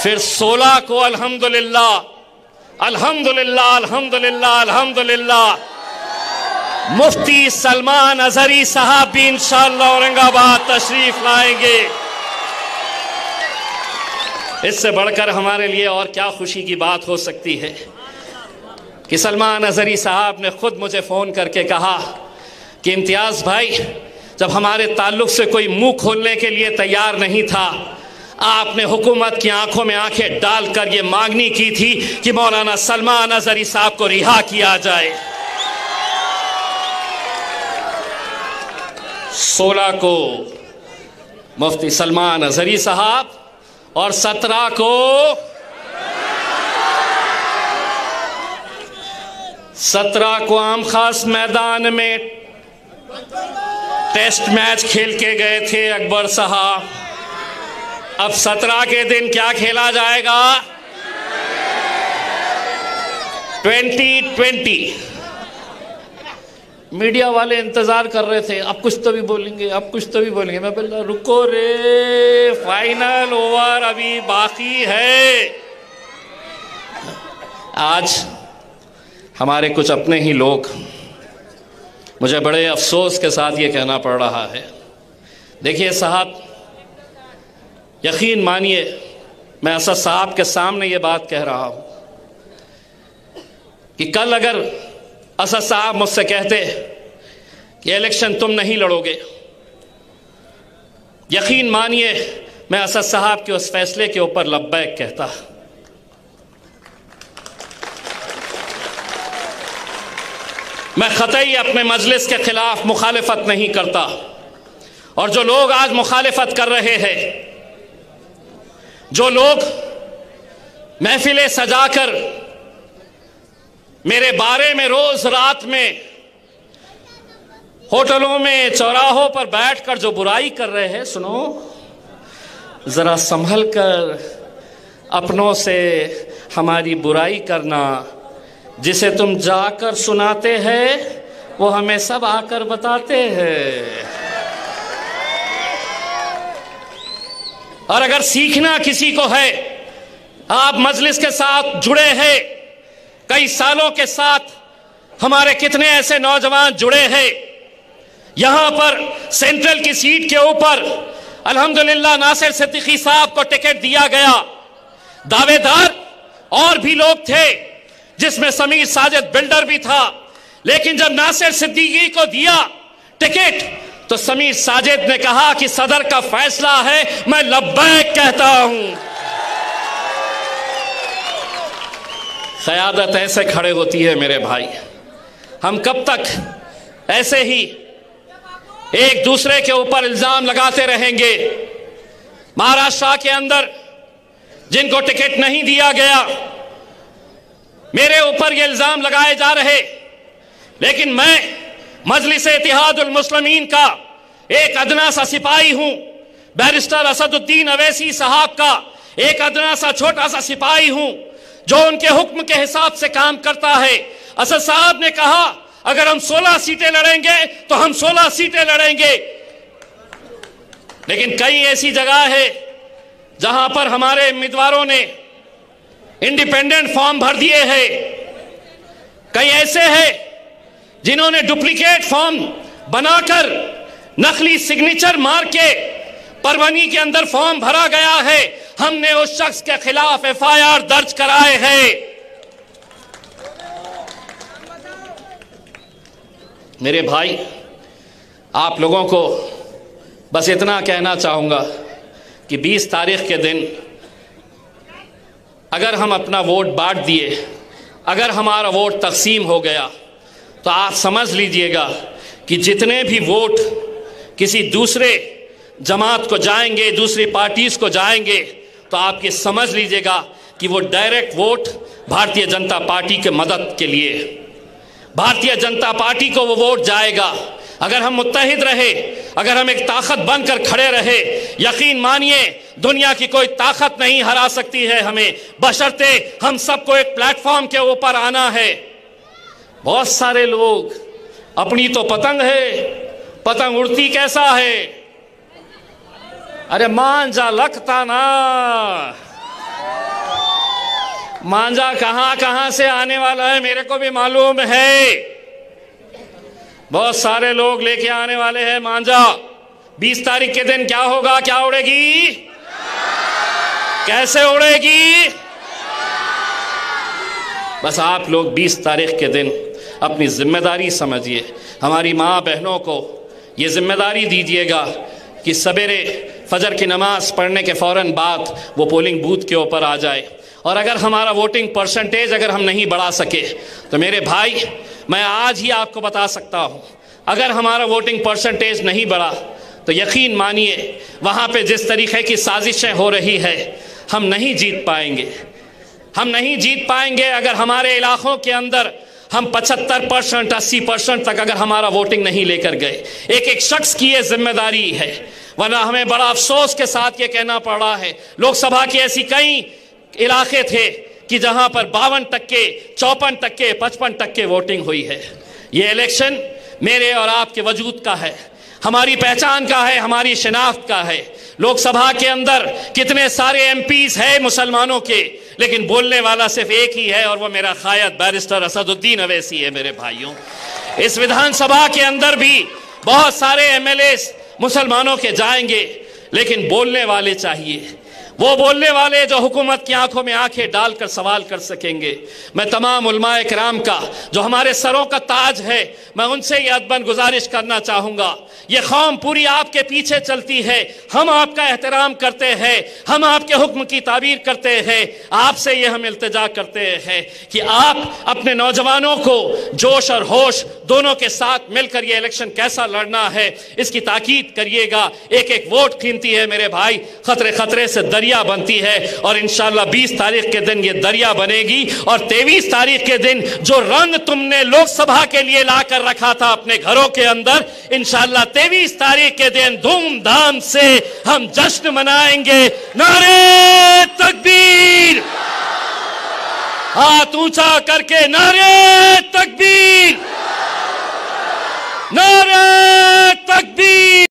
फिर 16 को अल्हम्दुलिल्लाह अल्हम्दुलिल्लाह अल्हम्दुलिल्लाह अल्हम्दुलिल्लाह मुफ्ती सलमान अजहरी साहब भी इंशाअल्लाह औरंगाबाद तशरीफ लाएंगे। इससे बढ़कर हमारे लिए और क्या खुशी की बात हो सकती है कि सलमान अजहरी साहब ने खुद मुझे फ़ोन करके कहा कि इम्तियाज़ भाई, जब हमारे ताल्लुक़ से कोई मुंह खोलने के लिए तैयार नहीं था, आपने हुकूमत की आंखों में आंखें डालकर ये मांगनी की थी कि मौलाना सलमान अजहरी साहब को रिहा किया जाए। 16 को मुफ्ती सलमान अजहरी साहब और 17 को आम खास मैदान में टेस्ट मैच खेल के गए थे अकबर साहब। अब 17 के दिन क्या खेला जाएगा? 2020। मीडिया वाले इंतजार कर रहे थे, अब कुछ तो भी बोलेंगे, अब कुछ तो भी बोलेंगे। मैं बोला रुको रे, फाइनल ओवर अभी बाकी है। आज हमारे कुछ अपने ही लोग, मुझे बड़े अफसोस के साथ ये कहना पड़ रहा है। देखिए साहब, यकीन मानिए, मैं असद साहब के सामने ये बात कह रहा हूं कि कल अगर असद साहब मुझसे कहते कि इलेक्शन तुम नहीं लड़ोगे, यकीन मानिए मैं असद साहब के उस फैसले के ऊपर लब्बैक कहता। मैं क़तई अपने मजलिस के खिलाफ मुखालिफत नहीं करता, और जो लोग आज मुखालिफत कर रहे हैं, जो लोग महफिलें सजाकर मेरे बारे में रोज रात में होटलों में चौराहों पर बैठकर जो बुराई कर रहे हैं, सुनो जरा संभल कर अपनों से हमारी बुराई करना। जिसे तुम जाकर सुनाते हैं वो हमें सब आकर बताते हैं। और अगर सीखना किसी को है, आप मजलिस के साथ जुड़े हैं, कई सालों के साथ हमारे कितने ऐसे नौजवान जुड़े हैं। यहां पर सेंट्रल की सीट के ऊपर अल्हम्दुलिल्लाह नासिर सिद्दीकी साहब को टिकट दिया गया। दावेदार और भी लोग थे, जिसमें समीर साजिद बिल्डर भी था, लेकिन जब नासिर सिद्दीकी को दिया टिकट तो समीर साजिद ने कहा कि सदर का फैसला है, मैं लब्बैक कहता हूं। क़यादत ऐसे खड़े होती है मेरे भाई। हम कब तक ऐसे ही एक दूसरे के ऊपर इल्जाम लगाते रहेंगे? महाराष्ट्र के अंदर जिनको टिकट नहीं दिया गया, मेरे ऊपर ये इल्जाम लगाए जा रहे, लेकिन मैं मजलिस इत्तेहादुल मुस्लिमीन का एक अदना सा सिपाही हूं। बैरिस्टर असदुद्दीन अवैसी साहब का एक अदना सा छोटा सा सिपाही हूं, जो उनके हुक्म के हिसाब से काम करता है। असद साहब ने कहा अगर हम 16 सीटें लड़ेंगे तो हम 16 सीटें लड़ेंगे, लेकिन कई ऐसी जगह है जहां पर हमारे उम्मीदवारों ने इंडिपेंडेंट फॉर्म भर दिए हैं। कई ऐसे हैं जिन्होंने डुप्लीकेट फॉर्म बनाकर नकली सिग्नेचर मार के परवनी के अंदर फॉर्म भरा गया है। हमने उस शख्स के खिलाफ एफआईआर दर्ज कराए हैं। मेरे भाई, आप लोगों को बस इतना कहना चाहूंगा कि 20 तारीख के दिन अगर हम अपना वोट बांट दिए, अगर हमारा वोट तकसीम हो गया, तो आप समझ लीजिएगा कि जितने भी वोट किसी दूसरे जमात को जाएंगे, दूसरी पार्टीज को जाएंगे, तो आप ये समझ लीजिएगा कि वो direct vote Bharatiya Janata party के मदद के लिए, भारतीय जनता पार्टी को वो वोट जाएगा। अगर हम मुत्तहिद रहे, अगर हम एक ताकत बनकर खड़े रहे, यकीन मानिए दुनिया की कोई ताकत नहीं हरा सकती है हमें, बशर्ते हम सबको एक प्लेटफॉर्म के ऊपर आना है। बहुत सारे लोग अपनी तो पतंग है, पतंग उड़ती कैसा है? अरे मान जा लगता ना, मांझा कहां कहां से आने वाला है मेरे को भी मालूम है। बहुत सारे लोग लेके आने वाले हैं मांझा। 20 तारीख के दिन क्या होगा? क्या उड़ेगी? कैसे उड़ेगी? बस आप लोग 20 तारीख के दिन अपनी जिम्मेदारी समझिए। हमारी माँ बहनों को ये जिम्मेदारी दीजिएगा कि सवेरे फजर की नमाज पढ़ने के फ़ौरन बाद वो पोलिंग बूथ के ऊपर आ जाए। और अगर हमारा वोटिंग परसेंटेज अगर हम नहीं बढ़ा सके तो मेरे भाई, मैं आज ही आपको बता सकता हूँ, अगर हमारा वोटिंग परसेंटेज नहीं बढ़ा तो यकीन मानिए वहाँ पे जिस तरीके की साजिशें हो रही है हम नहीं जीत पाएंगे। हम नहीं जीत पाएंगे अगर हमारे इलाकों के अंदर हम 75%, 80% तक अगर हमारा वोटिंग नहीं लेकर गए। एक एक शख्स की ये जिम्मेदारी है, वरना हमें बड़ा अफसोस के साथ ये कहना पड़ रहा है। लोकसभा की ऐसी कई इलाके थे कि जहां पर 52%, 54%, 55% वोटिंग हुई है। ये इलेक्शन मेरे और आपके वजूद का है, हमारी पहचान का है, हमारी शिनाख्त का है। लोकसभा के अंदर कितने सारे एमपीज हैं मुसलमानों के, लेकिन बोलने वाला सिर्फ एक ही है और वो मेरा कायद बैरिस्टर असदुद्दीन अवैसी है। मेरे भाइयों, इस विधानसभा के अंदर भी बहुत सारे एमएलए मुसलमानों के जाएंगे, लेकिन बोलने वाले चाहिए। वो बोलने वाले जो हुकूमत की आंखों में आंखें डालकर सवाल कर सकेंगे। मैं तमाम उलमाए किराम का जो हमारे सरों का ताज है, मैं उनसे ये अदबन गुजारिश करना चाहूँगा, ये कौम पूरी आपके पीछे चलती है, हम आपका एहतराम करते हैं, हम आपके हुक्म की ताबीर करते हैं। आपसे ये हम इल्तिजा करते हैं कि आप अपने नौजवानों को जोश और होश दोनों के साथ मिलकर ये इलेक्शन कैसा लड़ना है इसकी ताकीद करिएगा। एक एक वोट कीमती है मेरे भाई, खतरे खतरे से दरिया बनती है और इंशाअल्लाह 20 तारीख के दिन ये दरिया बनेगी। और 23 तारीख के दिन जो रंग तुमने लोकसभा के लिए लाकर रखा था अपने घरों के अंदर, इंशाअल्लाह 23 तारीख के दिन धूमधाम से हम जश्न मनाएंगे। नारे तकबीर, हाथ ऊंचा करके नारे तकबीर, नारे तकबीर।